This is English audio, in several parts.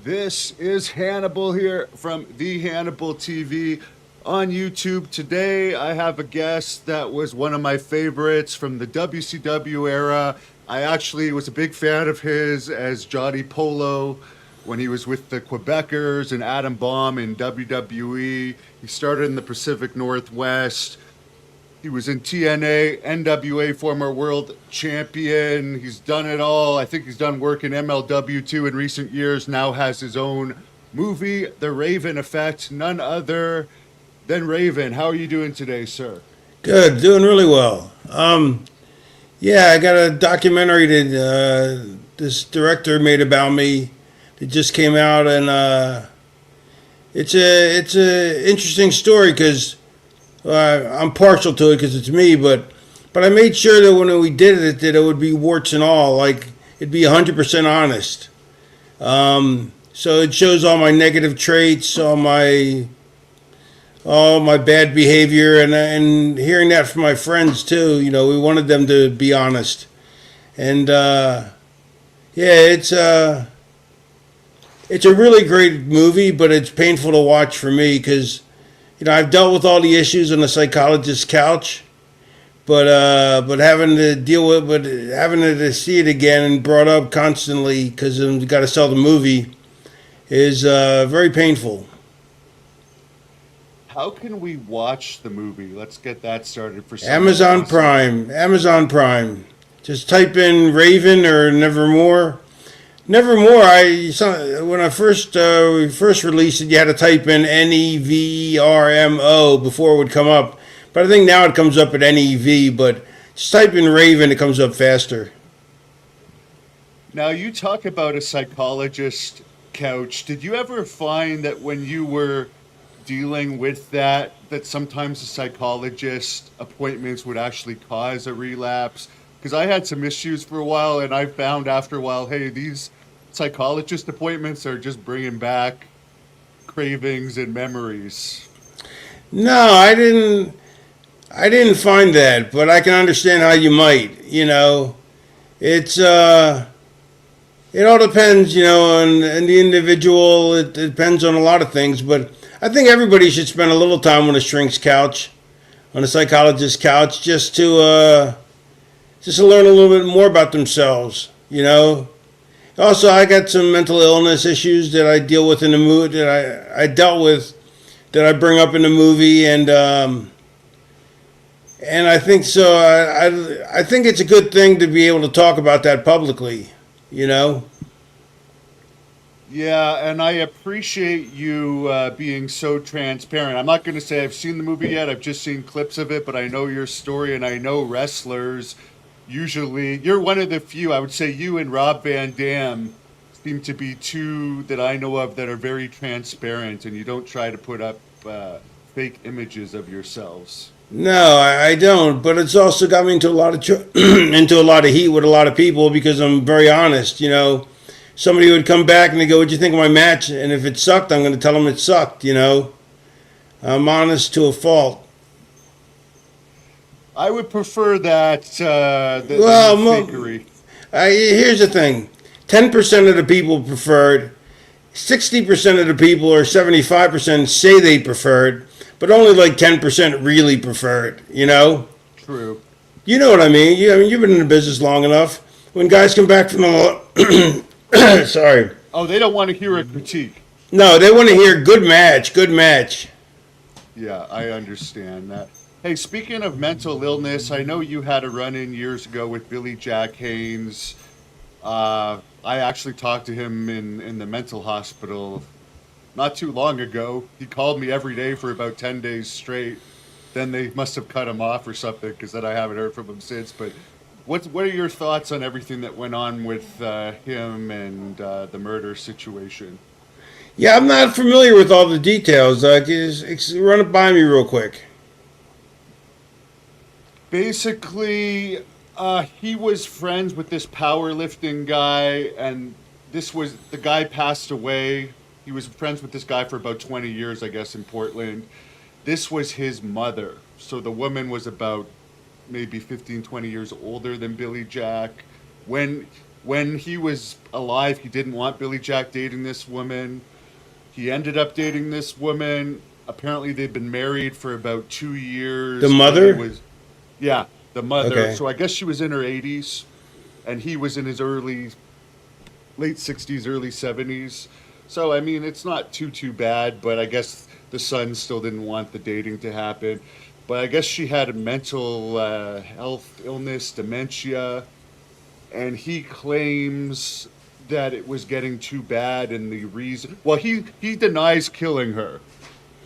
This is Hannibal here from the Hannibal TV on YouTube. Today I have a guest that was one of my favorites from the WCW era. I actually was a big fan of his as Johnny Polo when he was with the Quebecers and Adam Bomb in WWE. He started in the Pacific Northwest. He was in TNA, NWA, former world champion. He's done it all. I think he's done work in MLW too in recent years. Now has his own movie, The Raven Effect. None other than Raven. How are you doing today, sir? Good, doing really well. Yeah, I got a documentary that this director made about me that just came out, and it's a interesting story because I'm partial to it because it's me, but I made sure that when we did it that it would be warts and all, like it'd be 100% honest. So it shows all my negative traits, all my bad behavior, and hearing that from my friends too. We wanted them to be honest, and yeah, it's a really great movie, but it's painful to watch for me because I've dealt with all the issues on the psychologist's couch, but having to deal with, but having to see it again and brought up constantly because I've got to sell the movie is very painful. How can we watch the movie? Let's get that started for someone that Amazon wants to. Prime, Amazon Prime. Just type in Raven or Nevermore. Nevermore. When I first we first released it, you had to type in Nevermo before it would come up. But I think now it comes up at Nev. But just type in Raven, it comes up faster. Now, you talk about a psychologist couch. Did you ever find that when you were dealing with that sometimes the psychologist appointments would actually cause a relapse? Because I had some issues for a while, and I found after a while, hey, these psychologist appointments are just bringing back cravings and memories. No, I didn't find that, but I can understand how you might. It's it all depends, on the individual. It depends on a lot of things, but I think everybody should spend a little time on a shrink's couch, on a psychologist's couch, just to learn a little bit more about themselves. Also, I got some mental illness issues that I deal with in the movie that I dealt with that I bring up in the movie, and I think so. I think it's a good thing to be able to talk about that publicly. You know. Yeah, and I appreciate you being so transparent. I'm not going to say I've seen the movie yet. I've just seen clips of it, but I know your story, and I know wrestlers usually. You're one of the few. I would say you and Rob Van Dam seem to be two that I know of that are very transparent, and you don't try to put up fake images of yourselves. No, I don't. But it's also got me into a lot of into a lot of heat with a lot of people because I'm very honest. Somebody would come back and they go, "What'd you think of my match?" And if it sucked, I'm going to tell them it sucked. I'm honest to a fault. I would prefer that than the Well, fakery. here's the thing: 10% of the people preferred, 60% of the people, or 75% say they preferred, but only like 10% really preferred. True. You know what I mean? You've been in the business long enough. When guys come back from the sorry. Oh, they don't want to hear a critique. No, they want to hear good match, good match. Yeah, I understand that. Hey, speaking of mental illness, I know you had a run-in years ago with Billy Jack Haynes. I actually talked to him in the mental hospital not too long ago. He called me every day for about 10 days straight. Then they must have cut him off or something because then I haven't heard from him since. But what are your thoughts on everything that went on with him and the murder situation? Yeah, I'm not familiar with all the details. Run it by me real quick. Basically, he was friends with this powerlifting guy, and the guy passed away. He was friends with this guy for about 20 years, I guess, in Portland. This was his mother. So the woman was about maybe 15, 20 years older than Billy Jack. When when he was alive, he didn't want Billy Jack dating this woman. He ended up dating this woman. Apparently, they'd been married for about 2 years. The But he mother? was, yeah, the mother. Okay. So I guess she was in her 80s, and he was in his late 60s, early 70s. So I mean, it's not too bad. But I guess the son still didn't want the dating to happen. But I guess she had a mental health illness, dementia, and he claims that it was getting too bad, and the reason, well, he denies killing her,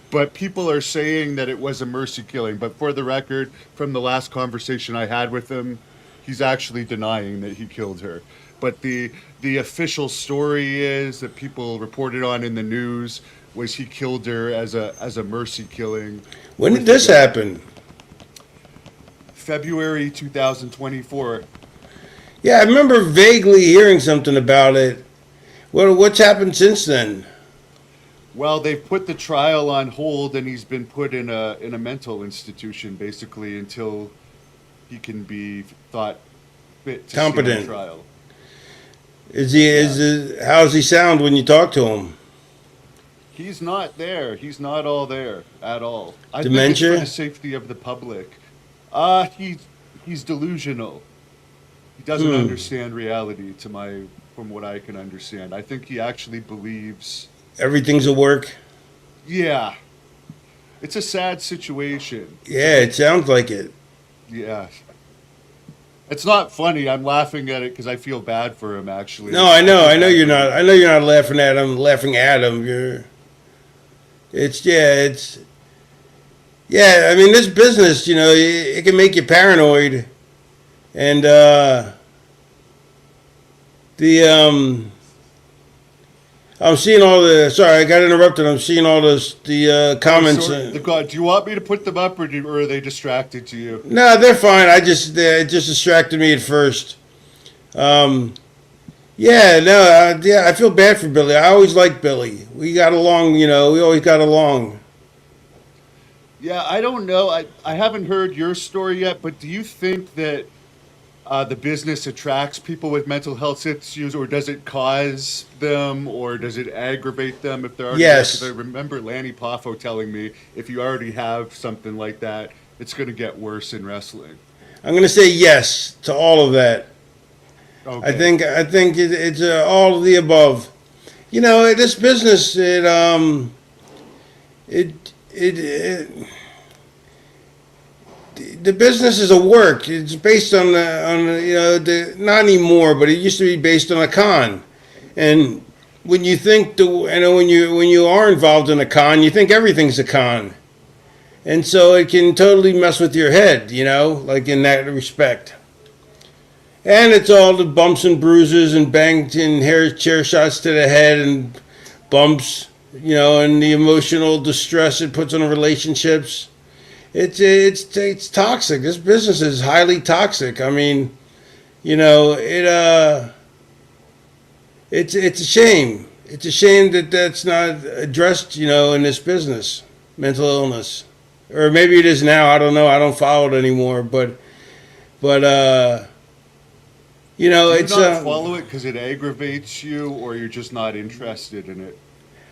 but people are saying that it was a mercy killing. But for the record, from the last conversation I had with him, he's actually denying that he killed her. But the official story is that people reported on in the news was he killed her as a mercy killing. When did with this happen? February 2024. Yeah, I remember vaguely hearing something about it. What's happened since then? Well, they've put the trial on hold, and he's been put in a mental institution basically until he can be thought fit to stand Competent. trial. How's he sound when you talk to him? He's not there. He's not all there at all. I think it's Dementia? for the safety of the public. He's delusional. He doesn't understand reality from what I can understand. I think he actually believes. Everything's a work? Yeah, it's a sad situation. Yeah, it sounds like it. Yeah. It's not funny. I'm laughing at it because I feel bad for him. Actually, No, I know. I know you're not. I know you're not laughing at him. Laughing at him. Yeah. I mean, this business, it can make you paranoid, and I'm seeing all the. Sorry, I got interrupted. I'm seeing all the comments. God, do you want me to put them up, or are they distracted to you? No, they're fine. It just distracted me at first. Yeah, no, yeah, I feel bad for Billy. I always liked Billy. We got along, we always got along. Yeah, I don't know. I haven't heard your story yet, but do you think that the business attracts people with mental health issues, or does it cause them, or does it aggravate them if they're already Yes. there? 'Cause I remember Lanny Poffo telling me if you already have something like that, it's going to get worse in wrestling. I'm going to say yes to all of that. Okay. I think it's all of the above. This business, the business is a work. It's based on not anymore, but it used to be based on a con. And when you think when you are involved in a con, you think everything's a con, and so it can totally mess with your head. Like in that respect. And it's all the bumps and bruises and banged in chair shots to the head and bumps, and the emotional distress it puts on relationships. It's toxic. This business is highly toxic. I mean, it's a shame. It's a shame that that's not addressed, in this business, mental illness, or maybe it is now. I don't know. I don't follow it anymore, but Do you it's not follow it because it aggravates you, or you're just not interested in it?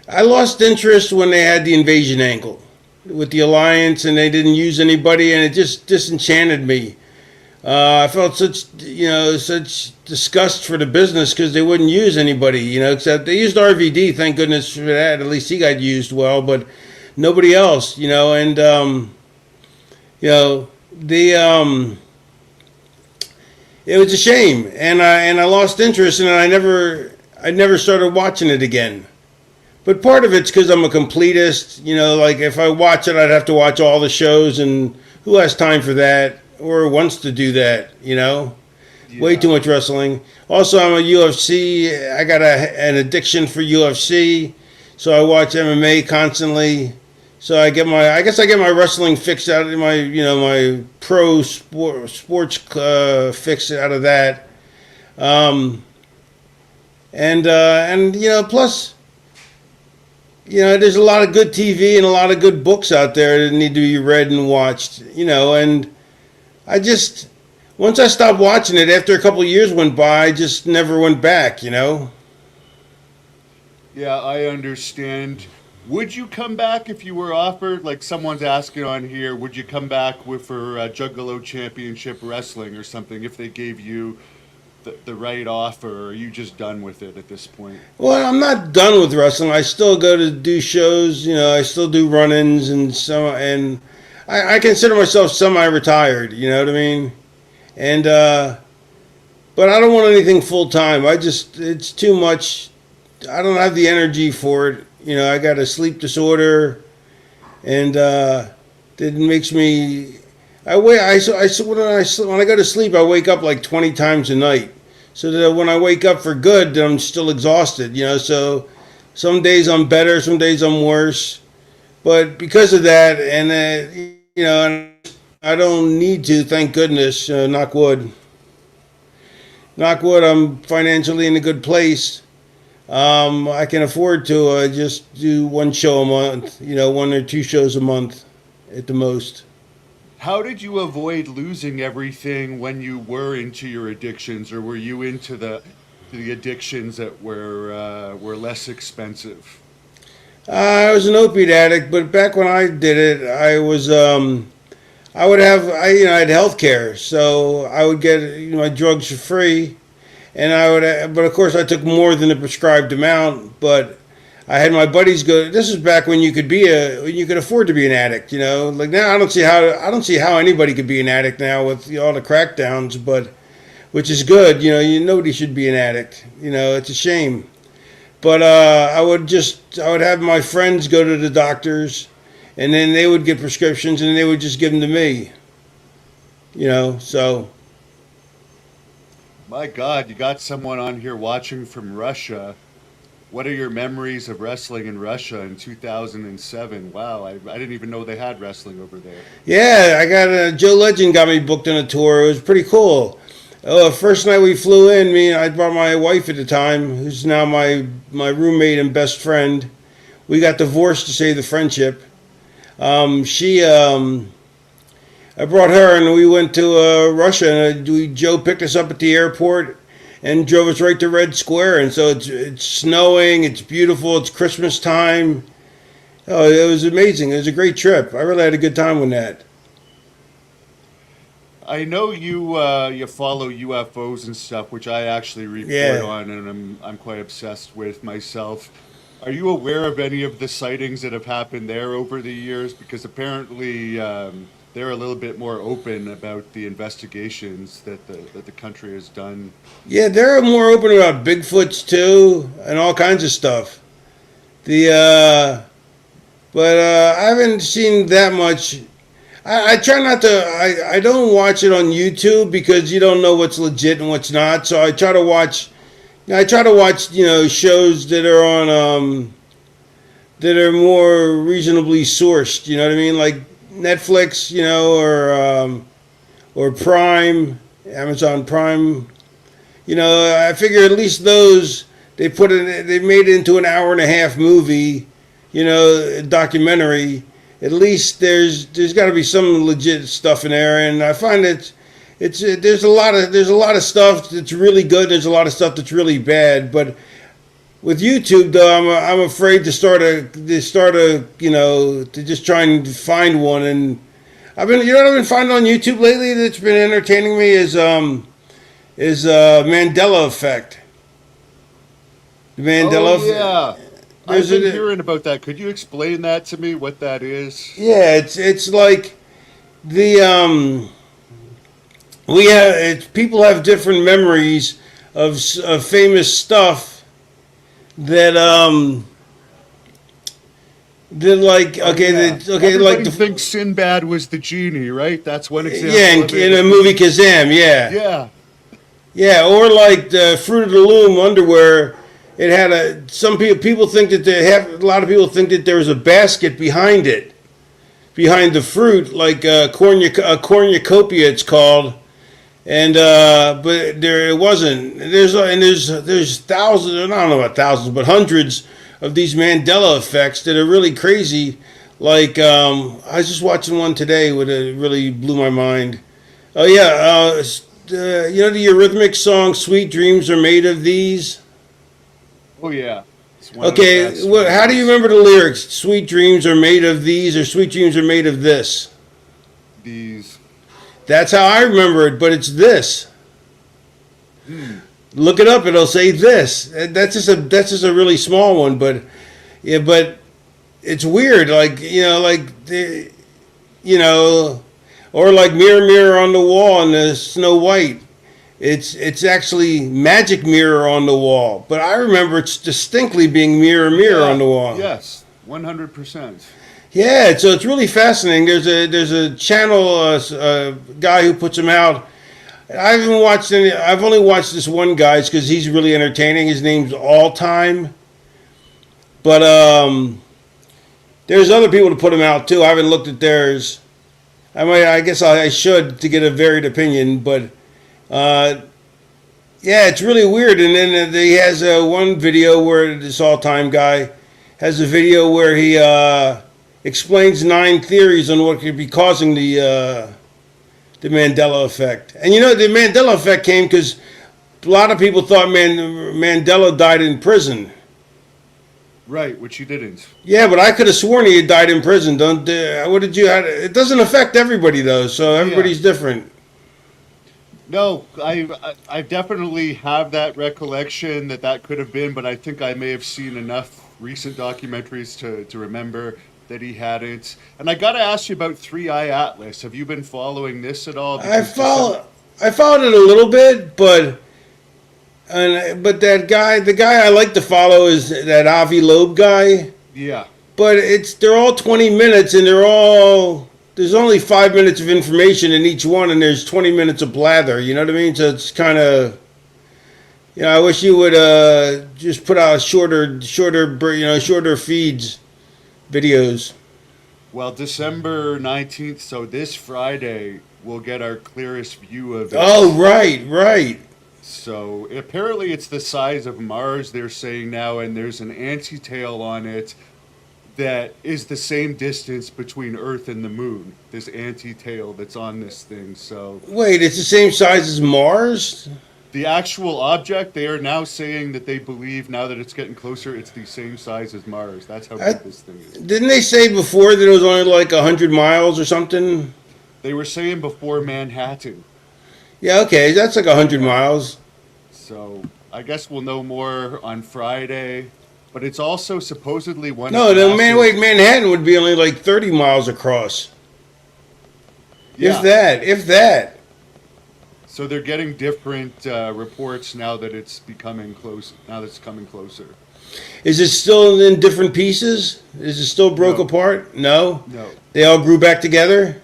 I lost interest when they had the invasion angle with the alliance, and they didn't use anybody, and it just disenchanted me. I felt such disgust for the business because they wouldn't use anybody, except they used RVD. Thank goodness for that. At least he got used well, but nobody else, and the. It was a shame, and I lost interest, and I never started watching it again. But part of it's because I'm a completist. Like if I watch it, I'd have to watch all the shows, and who has time for that or wants to do that? Way too much wrestling. Also, I'm a UFC. I got an addiction for UFC, so I watch MMA constantly. So I guess I get my wrestling fix out of my pro sports fix out of that, and plus, there's a lot of good TV and a lot of good books out there that need to be read and watched, and I just once I stopped watching it, after a couple of years went by, I just never went back. Yeah, I understand. Would you come back if you were offered? Like someone's asking on here, would you come back for Juggalo Championship Wrestling or something if they gave you the right offer? Or are you just done with it at this point? Well, I'm not done with wrestling. I still go to do shows. I still do run-ins and I consider myself semi-retired. You know what I mean? And but I don't want anything full time. It's too much. I don't have the energy for it. I got a sleep disorder, and it makes me. When I go to sleep, I wake up like 20 times a night. So that when I wake up for good, I'm still exhausted. So some days I'm better, some days I'm worse. But because of that, and I don't need to. Thank goodness. Knock wood. Knock wood. I'm financially in a good place. I can afford to just do one show a month, one or two shows a month at the most. How did you avoid losing everything when you were into your addictions, or were you into the addictions that were less expensive? I was an opiate addict, but back when I did it, I had health care, so I would get my drugs for free. And but of course, I took more than the prescribed amount. But I had my buddies go. This is back when you could when you could afford to be an addict. Like now, I don't see how anybody could be an addict now with all the crackdowns. But which is good. Nobody should be an addict. It's a shame. But I would have my friends go to the doctors, and then they would get prescriptions, and they would just give them to me. So. My God, you got someone on here watching from Russia. What are your memories of wrestling in Russia in 2007? Wow, I didn't even know they had wrestling over there. Yeah, I got Joe Legend got me booked on a tour. It was pretty cool. Oh, first night we flew in, I brought my wife at the time, who's now my roommate and best friend. We got divorced to save the friendship. I brought her and we went to Russia, and Joe picked us up at the airport and drove us right to Red Square. And so it's snowing, it's beautiful, it's Christmas time. Oh, it was amazing. It was a great trip. I really had a good time with that. I know you follow UFOs and stuff, which I actually report Yeah. on, and I'm quite obsessed with myself. Are you aware of any of the sightings that have happened there over the years? Because apparently they're a little bit more open about the investigations that the country has done. Yeah, they're more open about Bigfoots too and all kinds of stuff. The but I haven't seen that much. I try not to. I don't watch it on YouTube because you don't know what's legit and what's not. So I try to watch. I try to watch shows that are on that are more reasonably sourced. You know what I mean? Like Netflix, or Prime, Amazon Prime. I figure at least those they made it into an hour and a half movie, documentary. At least there's got to be some legit stuff in there, and I find there's a lot of stuff that's really good. There's a lot of stuff that's really bad, but with YouTube though, I'm afraid to just try and find one. And what I've been finding on YouTube lately that's been entertaining me is Mandela effect. The Mandela Oh yeah, I've There's been a, hearing about that. Could you explain that to me? What that is? yeah, it's like the people have different memories of famous stuff that they're like Oh okay yeah, like everybody thinks Sinbad was the genie, right? That's one yeah, example of in a it. movie Kazam, yeah. Yeah. Yeah, or like the Fruit of the Loom underwear. It had some people think that a lot of people think that there was a basket behind it, behind the fruit, like cornucopia it's called, and but it wasn't. There's thousands, I don't know about thousands, but hundreds of these Mandela effects that are really crazy. Like I was just watching one today, it really blew my mind. Oh yeah, you know the Eurythmics song "Sweet Dreams Are Made of These"? Oh yeah. It's one of the Okay, best how do you ones. remember the lyrics? "Sweet dreams are made of these," or "Sweet dreams are made of this"? These. That's how I remember it, but it's this. Hmm. Look it up; it'll say this. That's just a really small one, but yeah, but it's weird. Like you know, or like "Mirror, Mirror on the Wall" and the Snow White. It's actually "Magic Mirror on the Wall," but I remember it's distinctly being "Mirror, Mirror on Yeah. the Wall." Yes. 100%. Yeah, so it's really fascinating. There's a channel guy who puts them out. I haven't watched any. I've only watched this one guy's because he's really entertaining. His name's All Time, but there's other people to put them out too. I haven't looked at theirs. I guess I should to get a varied opinion, but yeah, it's really weird. And then he has one video where this All Time guy has a video where he explains 9 theories on what could be causing the Mandela effect. And you know, the Mandela effect came because a lot of people thought Mandela died in prison. Right, which you didn't. Yeah, but I could have sworn he had died in prison. What did you? It doesn't affect everybody though, so everybody's different. No, I definitely have that recollection that could have been, but I think I may have seen enough recent documentaries to remember that he hadn't. And I got to ask you about Three Eye Atlas. Have you been following this at all? I followed it a little bit, but that guy, the guy I like to follow is that Avi Loeb guy. Yeah. But they're all 20 minutes, and there's only 5 minutes of information in each one, and there's 20 minutes of blather. You know what I mean? So it's kind of, I wish you would just put out shorter feeds, videos. Well, December 19th, so this Friday, we'll get our clearest view of it. Oh, right. So apparently it's the size of Mars, they're saying now, and there's an anti-tail on it that is the same distance between Earth and the Moon. This anti-tail that's on this thing. So Wait, it's the same size as Mars? the actual object, they are now saying that they believe now that it's getting closer, it's the same size as Mars. That's how big this thing is. Didn't they say before that it was only like 100 miles or something? They were saying before Manhattan. Yeah, okay, that's like 100 miles. So I guess we'll know more on Friday. But it's also supposedly one. No, of NASA's- Manhattan would be only like 30 miles across. Yeah. If that. So they're getting different reports now that it's becoming close. Now that it's coming closer. Is it still in different pieces? Is it still broke No. apart? No? No, They all grew back together?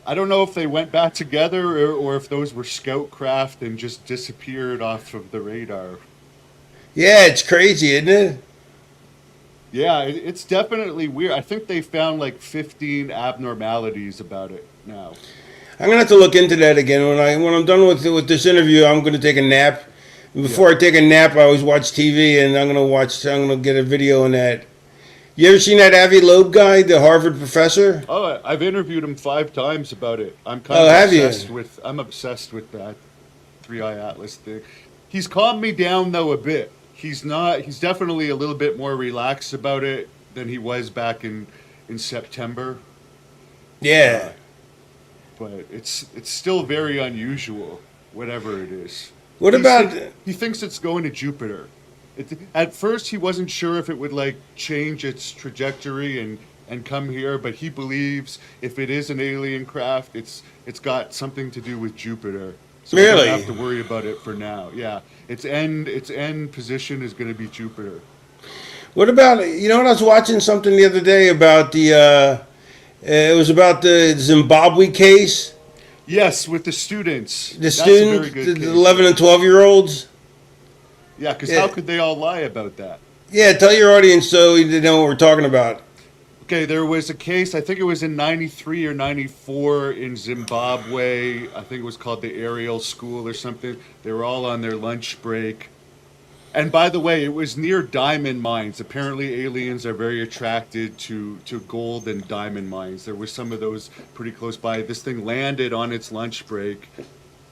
I don't know if they went back together or if those were scout craft and just disappeared off of the radar. Yeah, it's crazy, isn't it? Yeah, it's definitely weird. I think they found like 15 abnormalities about it now. I'm gonna have to look into that again. When I'm done with this interview, I'm gonna take a nap. And before I take a nap, I always watch TV, and I'm gonna get a video on that. You ever seen that Avi Loeb guy, the Harvard professor? Oh, I've interviewed him 5 times about it. I'm kind Oh, of have you? I'm obsessed with that Three Eye Atlas thing. He's calmed me down though a bit. He's definitely a little bit more relaxed about it than he was back in September. Yeah. But it's still very unusual, whatever it is. What about? He thinks it's going to Jupiter. At first, he wasn't sure if it would like change its trajectory and come here, but he believes if it is an alien craft, it's got something to do with Jupiter. So we Really? don't have to worry about it for now. Yeah, its end position is going to be Jupiter. What about? You know what? I was watching something the other day about the. It was about the Zimbabwe case. Yes, with the students. The That's a students, very good the case. 11 and 12-year-olds. Yeah, because Yeah. how could they all lie about that? Yeah, tell your audience so they know what we're talking about. Okay, there was a case, I think it was in 93 or 94 in Zimbabwe. I think it was called the Ariel School or something. They were all on their lunch break. And by the way, it was near diamond mines. Apparently, aliens are very attracted to gold and diamond mines. There were some of those pretty close by. This thing landed on its lunch break,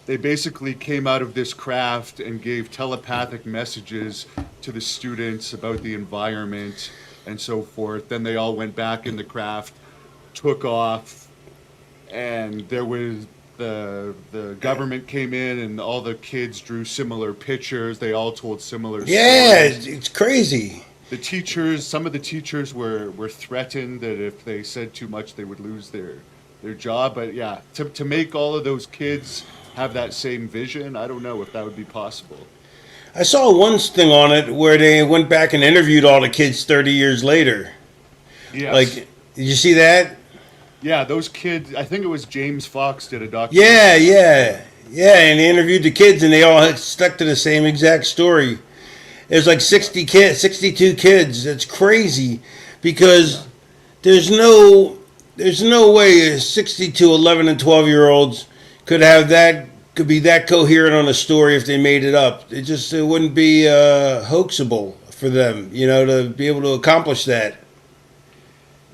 they basically came out of this craft and gave telepathic messages to the students about the environment and so forth. Then they all went back in the craft, took off, and there was the government came in and all the kids drew similar pictures. They all told similar Yeah, stories. it's crazy. The teachers, some of the teachers were threatened that if they said too much, they would lose their job. But yeah, to make all of those kids have that same vision, I don't know if that would be possible. I saw one thing on it where they went back and interviewed all the kids 30 years later. Yes. Like, did you see that? Yeah, those kids, I think it was James Fox did a documentary. Yeah, and they interviewed the kids, and they all had stuck to the same exact story. There's like 60 kids, 62 kids. That's crazy, because there's no way 62 11 and 12-year-olds could be that coherent on a story if they made it up. It wouldn't be hoaxable for them, to be able to accomplish that.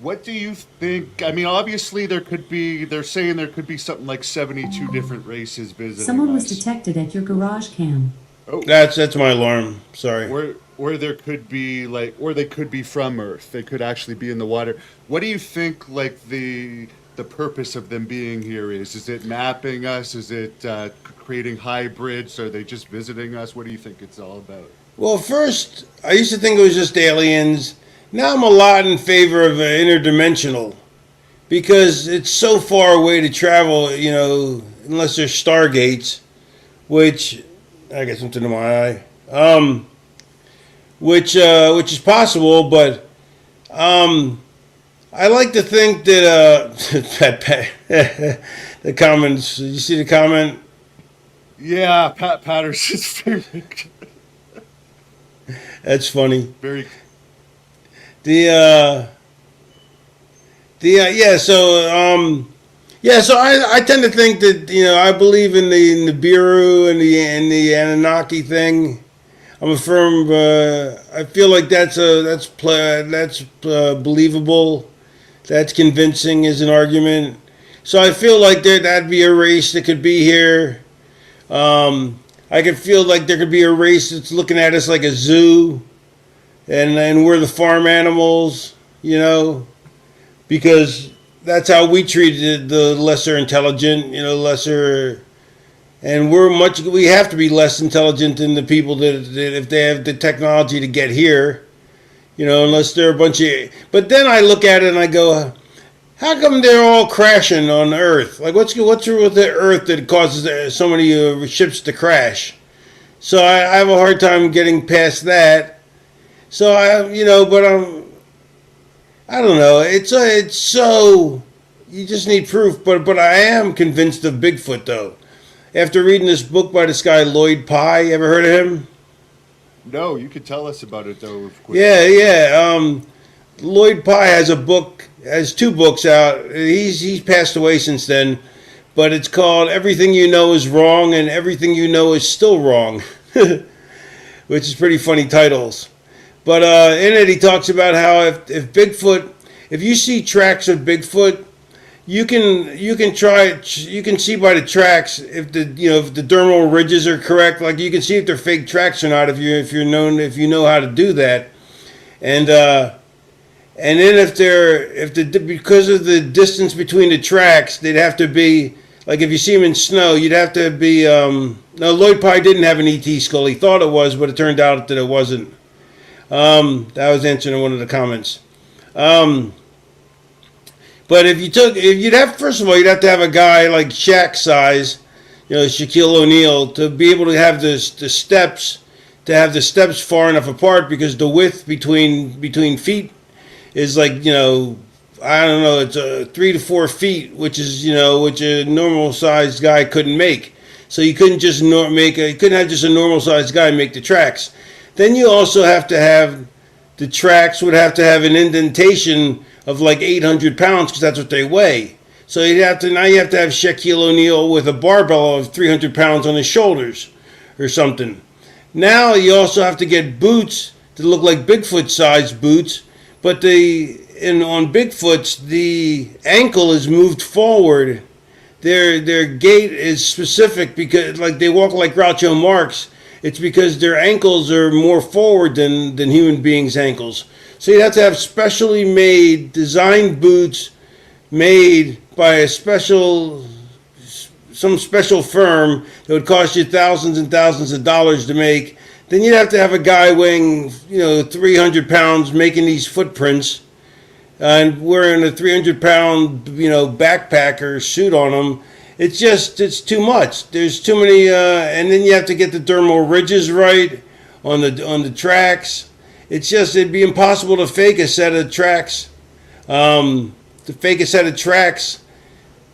What do you think? I mean, obviously they're saying there could be something like 72 different races visiting Someone was us. detected at your garage cam. Oh, That's my alarm. Sorry. or there could be or they could be from Earth. They could actually be in the water. What do you think, like, the purpose of them being here is? Is it mapping us? Is it creating hybrids? Are they just visiting us? What do you think it's all about? Well, first, I used to think it was just aliens. Now I'm a lot in favor of interdimensional, because it's so far away to travel, unless there's stargates, which I got something in my eye, which is possible, but I like to think that the comments. You see the comment? Yeah, Pat Patterson's favorite. That's funny. Very. So I tend to think that I believe in the Nibiru and the Anunnaki thing. I'm a firm. I feel like that's believable. That's convincing as an argument. So I feel like that'd be a race that could be here. I could feel like there could be a race that's looking at us like a zoo, and we're the farm animals, because that's how we treated the lesser intelligent, and we have to be less intelligent than the people that if they have the technology to get here, unless they're a bunch of. But then I look at it and I go, how come they're all crashing on Earth? Like, what's wrong with the Earth that causes so many ships to crash? So I have a hard time getting past that. So but I don't know. It's so you just need proof. But I am convinced of Bigfoot, though. After reading this book by this guy Lloyd Pye, you ever heard of him? No, you could tell us about it though. Yeah. Lloyd Pye has two books out. He's passed away since then, but it's called "Everything You Know Is Wrong" and "Everything You Know Is Still Wrong," which is pretty funny titles. But in it, he talks about how if you see tracks of Bigfoot, you can see by the tracks if the dermal ridges are correct. Like, you can see if they're fake tracks or not if you know how to do that, and then because of the distance between the tracks, they'd have to be like, if you see them in snow, you'd have to be. No, Lloyd Pye didn't have an ET skull. He thought it was, but it turned out that it wasn't. That was answering one of the comments. But first of all, you'd have to have a guy like Shaq size, Shaquille O'Neal, to be able to have the steps far enough apart, because the width between feet is like, I don't know, it's 3 to 4 feet, which a normal sized guy couldn't make. So you couldn't just you couldn't have just a normal sized guy make the tracks. Then you also have to have the tracks would have to have an indentation of like 800 pounds, because that's what they weigh. So you have to have Shaquille O'Neal with a barbell of 300 pounds on his shoulders or something. Now you also have to get boots that look like Bigfoot-sized boots, but on Bigfoots, the ankle is moved forward. their gait is specific because like they walk like Groucho Marx. It's because their ankles are more forward than human beings' ankles. So you have to have specially made, designed boots made by some special firm that would cost you thousands and thousands of dollars to make. Then you'd have to have a guy weighing, 300 pounds making these footprints and wearing a 300-pound, backpack or suit on them. It's too much. There's too many, and then you have to get the dermal ridges right on the tracks. It'd be impossible to fake a set of tracks.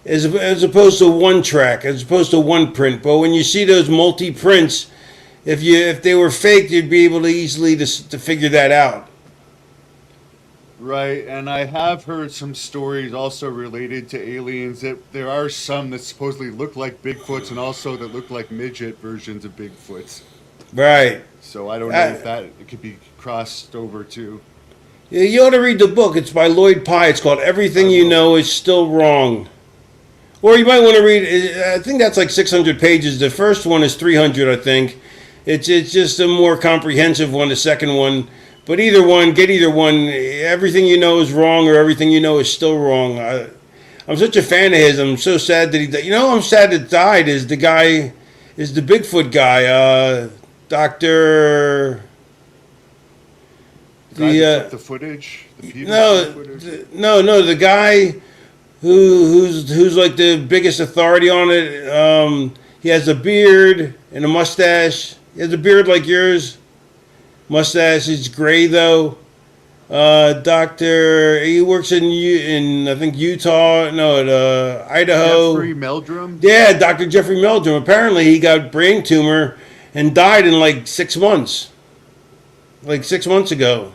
As opposed to one track, as opposed to one print. But when you see those multi prints, if they were faked, you'd be able to easily to figure that out. Right, and I have heard some stories also related to aliens that there are some that supposedly look like Bigfoots and also that look like midget versions of Bigfoots. Right. So I don't know if that it could be crossed over too. Yeah, you ought to read the book. It's by Lloyd Pye. It's called Everything You Know Is Still Wrong. Or you might want to read, I think that's like 600 pages. The first one is 300, I think. It's just a more comprehensive one, the second one. But either one, get either one. Everything You Know Is Wrong or Everything You Know Is Still Wrong. I'm such a fan of his. I'm so sad that he died. I'm sad that died is the Bigfoot guy, Dr. The footage? No, the guy who's like the biggest authority on it. He has a beard and a mustache. He has a beard like yours. Mustache is gray though. He works in I think Utah. No, Idaho. Jeffrey Meldrum. Yeah, Dr. Jeffrey Meldrum. Apparently, he got brain tumor and died in like 6 months. Like 6 months ago.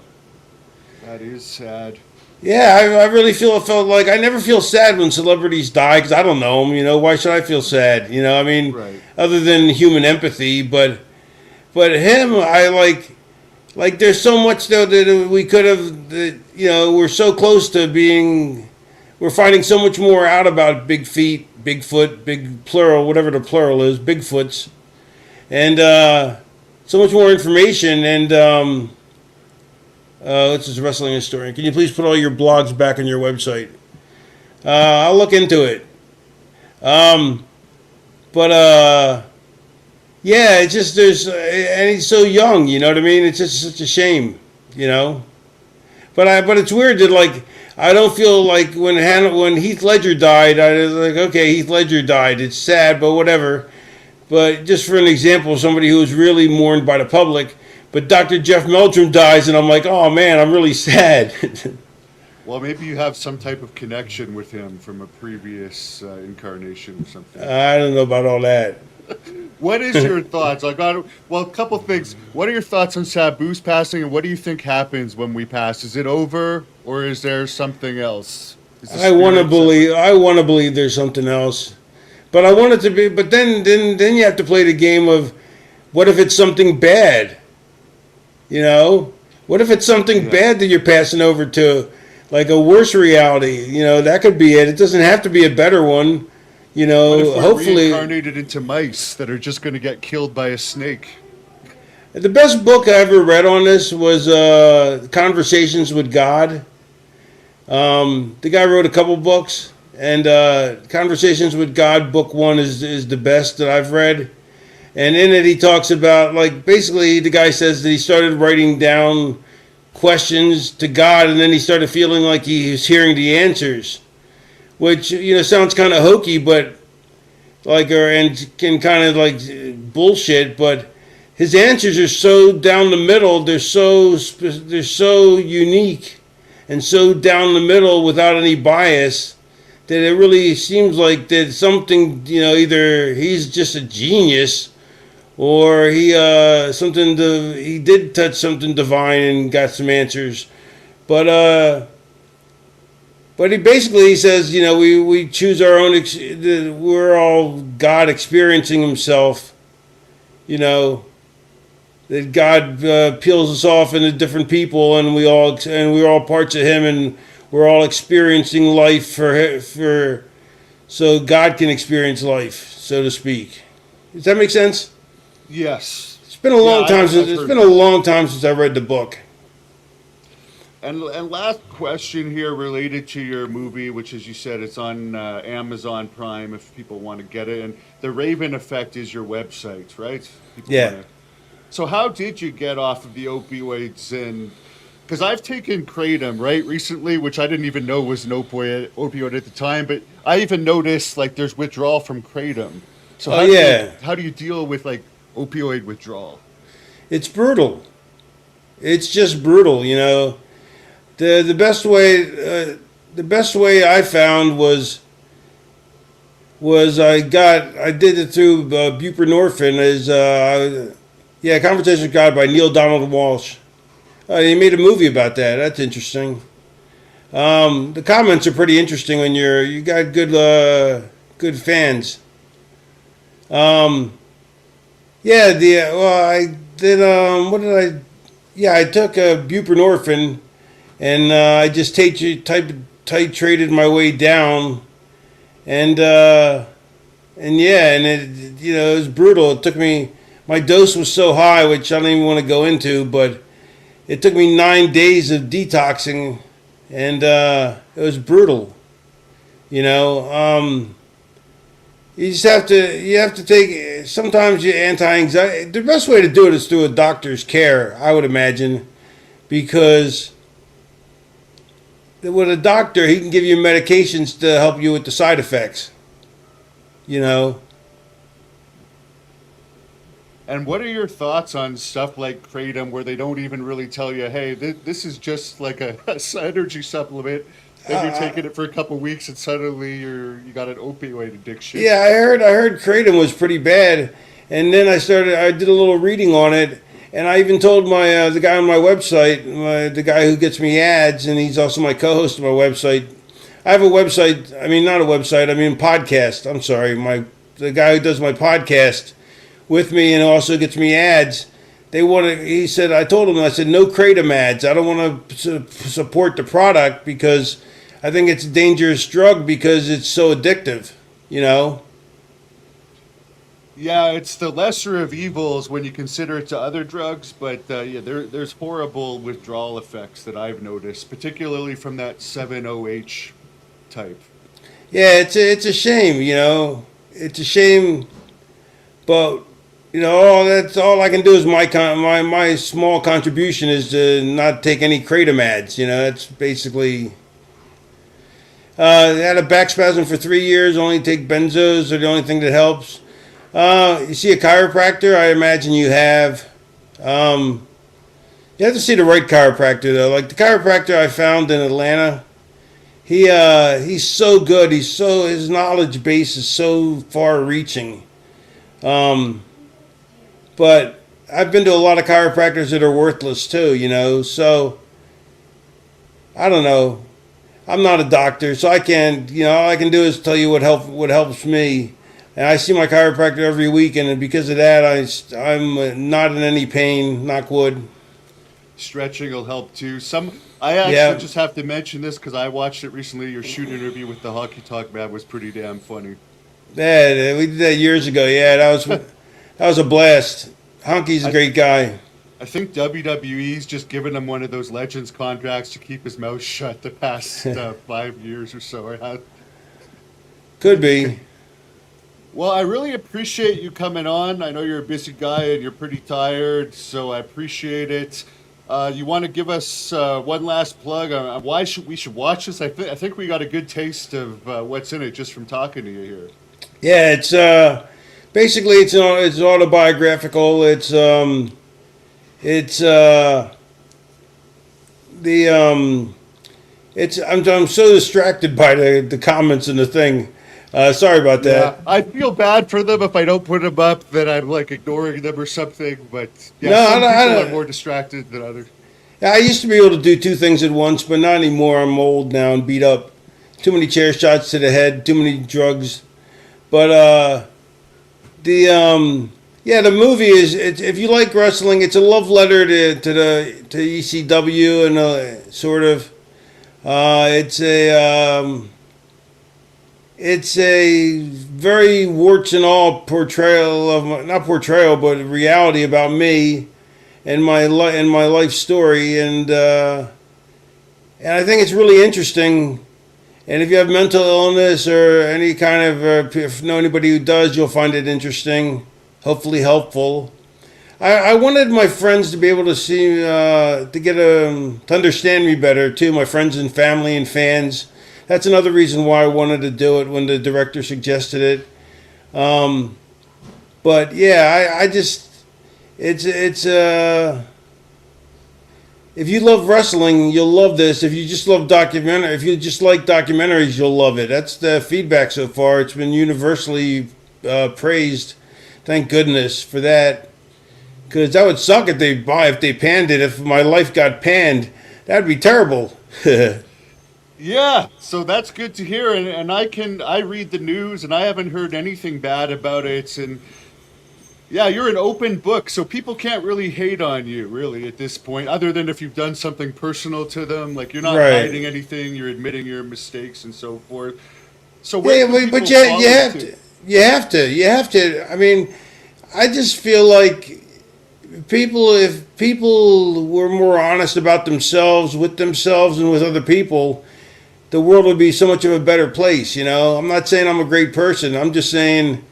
That is sad. Yeah, I really felt like I never feel sad when celebrities die because I don't know them. Why should I feel sad? Right. Other than human empathy, but him, I like. There's so much though that we could have. We're so close to being. We're finding so much more out about big feet, Bigfoot, big plural, whatever the plural is, Bigfoots, and so much more information and. This is a wrestling historian. Can you please put all your blogs back on your website? I'll look into it. Yeah, it's just and he's so young. You know what I mean? It's just such a shame. But it's weird that I don't feel like when Heath Ledger died, I was like, okay, Heath Ledger died. It's sad, but whatever. But just for an example, of somebody who was really mourned by the public. But Dr. Jeff Meldrum dies, and I'm like, oh man, I'm really sad. Well, maybe you have some type of connection with him from a previous incarnation or something. I don't know about all that. What is your thoughts? A couple things. What are your thoughts on Sabu's passing, and what do you think happens when we pass? Is it over, or is there something else? I want to believe there's something else, but I want it to be. But then you have to play the game of, what if it's something bad? What if it's something bad that you're passing over to, like a worse reality? That could be it. It doesn't have to be a better one. What if we're Hopefully reincarnated into mice that are just going to get killed by a snake. The best book I ever read on this was Conversations with God. The guy wrote a couple books, and Conversations with God, book 1 is the best that I've read. And in it, he talks about, basically, the guy says that he started writing down questions to God, and then he started feeling like he was hearing the answers, which, sounds kind of hokey, but, and can kind of, bullshit, but his answers are so down the middle, they're so unique and so down the middle without any bias that it really seems like that something, either he's just a genius or he did touch something divine and got some answers, but he says, we choose our own. We're all God experiencing Himself, that God peels us off into different people, and we're all parts of Him, and we're all experiencing life for so God can experience life, so to speak. Does that make sense? Yes. It's been a Yeah, long time since I've it's heard been a that. long time since I read the book. And last question here related to your movie, which, as you said, it's on Amazon Prime if people want to get it. And the Raven Effect is your website, right? People want Yeah. to. So how did you get off of the opioids? And because I've taken kratom right recently, which I didn't even know was an opioid at the time, but I even noticed like there's withdrawal from kratom. So Oh yeah. how do you deal with like opioid withdrawal? It's brutal. It's just brutal, you know. The best way I found was I did it through buprenorphine Conversation with God by Neil Donald Walsh. He made a movie about that. That's interesting. The comments are pretty interesting when you got good fans. I did what did I yeah, I took buprenorphine and I just titrated my way down, and it was brutal. It took me, my dose was so high, which I don't even want to go into, but it took me 9 days of detoxing, and it was brutal. You know, you have to take, sometimes you anti-anxiety. The best way to do it is through a doctor's care, I would imagine, because with a doctor, he can give you medications to help you with the side effects. You know. And what are your thoughts on stuff like kratom, where they don't even really tell you, hey, this is just like a energy supplement, and you're taking it for a couple weeks, and suddenly you got an opioid addiction? Yeah, I heard kratom was pretty bad, and then I did a little reading on it, and I even told the guy on my website, the guy who gets me ads, and he's also my co-host of my website. I have a website. I mean, not a website. I mean, podcast. I'm sorry, the guy who does my podcast with me and also gets me ads. He said, I told him, I said, no kratom ads. I don't want to support the product because I think it's a dangerous drug because it's so addictive, you know? Yeah, it's the lesser of evils when you consider it to other drugs, but there's horrible withdrawal effects that I've noticed, particularly from that 7-OH type. Yeah, it's a shame, you know? It's a shame, but, you know, that's all I can do is my small contribution is to not take any kratom ads, you know? That's basically... I had a back spasm for 3 years, only take benzos, are the only thing that helps. You see a chiropractor? I imagine you have. You have to see the right chiropractor though. Like the chiropractor I found in Atlanta, he's so good. His knowledge base is so far-reaching. But I've been to a lot of chiropractors that are worthless too. You know, so I don't know. I'm not a doctor, so I can't. You know, all I can do is tell you what helps me. And I see my chiropractor every week, and because of that, I'm not in any pain. Knock wood. Stretching will help too. I actually just have to mention this because I watched it recently. Your shoot interview with the Hockey Talk man was pretty damn funny. Yeah, we did that years ago. Yeah, that was a blast. Honky's a great guy. I think WWE's just given him one of those Legends contracts to keep his mouth shut the past 5 years or so. Could be. Well, I really appreciate you coming on. I know you're a busy guy and you're pretty tired, so I appreciate it. You want to give us one last plug on why we should watch this? I think we got a good taste of what's in it just from talking to you here. Yeah, it's basically it's autobiographical. I'm so distracted by the comments and the thing. Sorry about that. Yeah, I feel bad for them if I don't put them up, that I'm like ignoring them or something. But yeah, No, some I people don't. are more distracted than others. I used to be able to do two things at once, but not anymore. I'm old now and beat up. Too many chair shots to the head, too many drugs. But the movie if you like wrestling, it's a love letter to ECW and sort of. it's a very warts and all portrayal of, not portrayal, but reality about me and my life story, and I think it's really interesting. And if you have mental illness or any kind of, if you know anybody who does, you'll find it interesting, hopefully helpful. I wanted my friends to be able to see, to understand me better too. My friends and family and fans. That's another reason why I wanted to do it when the director suggested it. But yeah, I just, it's if you love wrestling, you'll love this. If you just love if you just like documentaries, you'll love it. That's the feedback so far. It's been universally praised. Thank goodness for that. Because that would suck if they panned it. If my life got panned, that'd be terrible. Yeah, so that's good to hear, and I read the news, and I haven't heard anything bad about it, and yeah, you're an open book, so people can't really hate on you, really, at this point, other than if you've done something personal to them, like you're not Right. hiding anything, you're admitting your mistakes and so forth. So Yeah, where can but people you, follow you have to? to. You have to. I mean, I just feel like if people were more honest about themselves, and with other people, the world would be so much of a better place. You know, I'm not saying I'm a great person. I'm just saying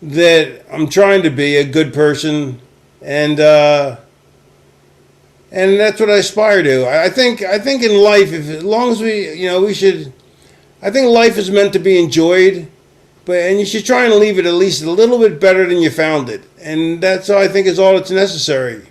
that I'm trying to be a good person, and that's what I aspire to. I think in life, if as long as we should. I think life is meant to be enjoyed, and you should try and leave it at least a little bit better than you found it, and that's I think is all that's necessary.